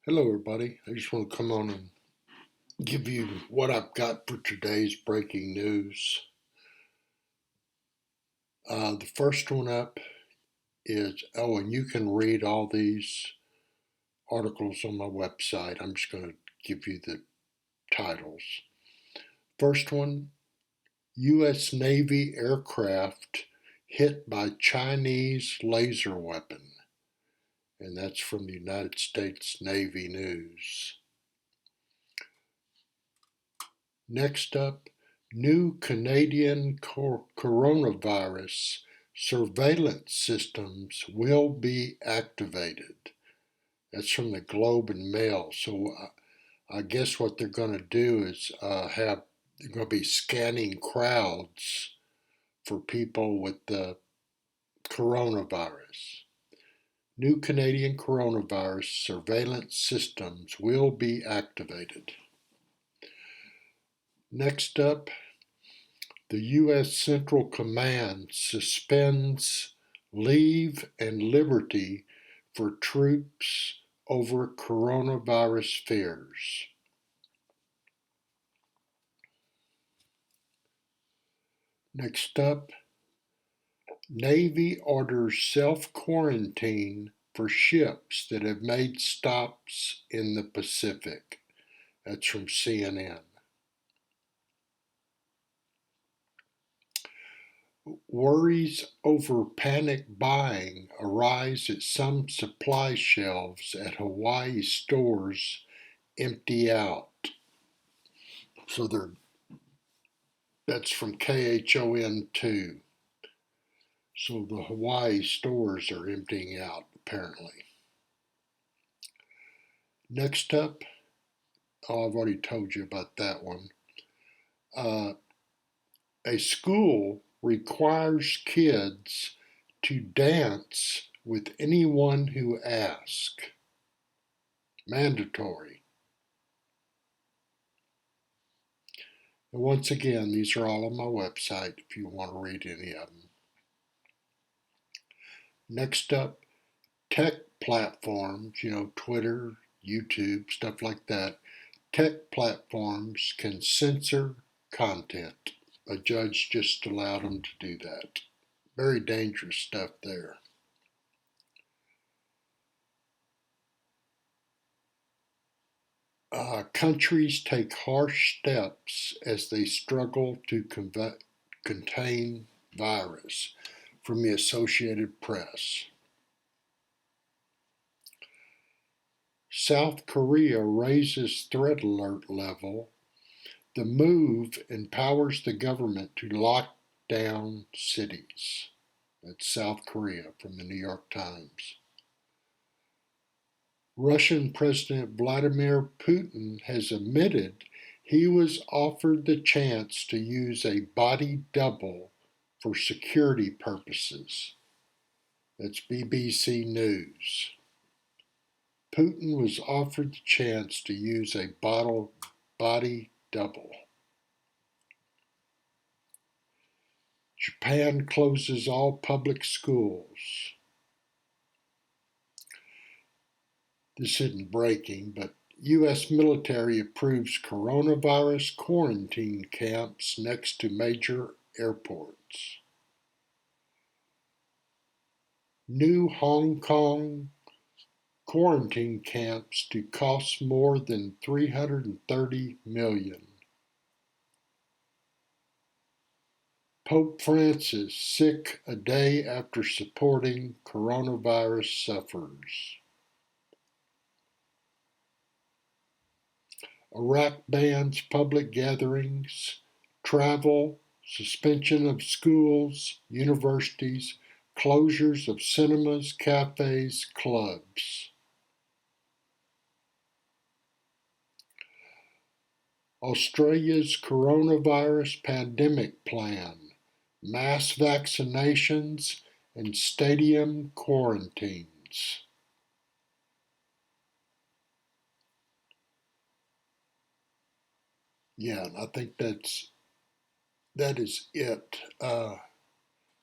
Hello, everybody. I just want to come on and give you what I've got for today's breaking news. The first one up is and you can read all these articles on my website. I'm just going to give you the titles. First one, U.S. Navy aircraft hit by Chinese laser weapon. And that's from the United States Navy News. Next up, new Canadian coronavirus surveillance systems will be activated. That's from the Globe and Mail. So I guess what they're going to do is they're going to be scanning crowds for people with the coronavirus. New Canadian coronavirus surveillance systems will be activated. Next up, the U.S. Central Command suspends leave and liberty for troops over coronavirus fears. Next up, Navy orders self-quarantine for ships that have made stops in the Pacific. That's from CNN. Worries over panic buying arise as some supply shelves at Hawaii stores empty out. So that's from KHON2. So the Hawaii stores are emptying out, apparently. Next up, I've already told you about that one. A school requires kids to dance with anyone who asks. Mandatory. And once again, these are all on my website if you want to read any of them. Next up, tech platforms, Twitter, YouTube, stuff like that. Tech platforms can censor content. A judge just allowed them to do that. Very dangerous stuff there. Countries take harsh steps as they struggle to contain virus, from the Associated Press. South Korea raises threat alert level. The move empowers the government to lock down cities. That's South Korea from the New York Times. Russian President Vladimir Putin has admitted he was offered the chance to use a body double for security purposes. That's BBC News. Putin was offered the chance to use a body double. Japan closes all public schools. This isn't breaking, but U.S. military approves coronavirus quarantine camps next to major airports. New Hong Kong quarantine camps to cost more than $330 million. Pope Francis sick a day after supporting coronavirus sufferers. Iraq bans public gatherings, travel, suspension of schools, universities, closures of cinemas, cafes, clubs. Australia's coronavirus pandemic plan, mass vaccinations, and stadium quarantines. Yeah, and I think that is it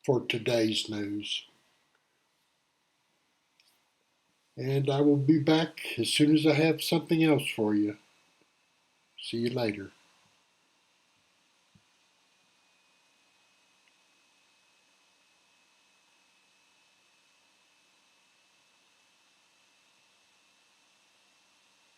for today's news. And I will be back as soon as I have something else for you. See you later.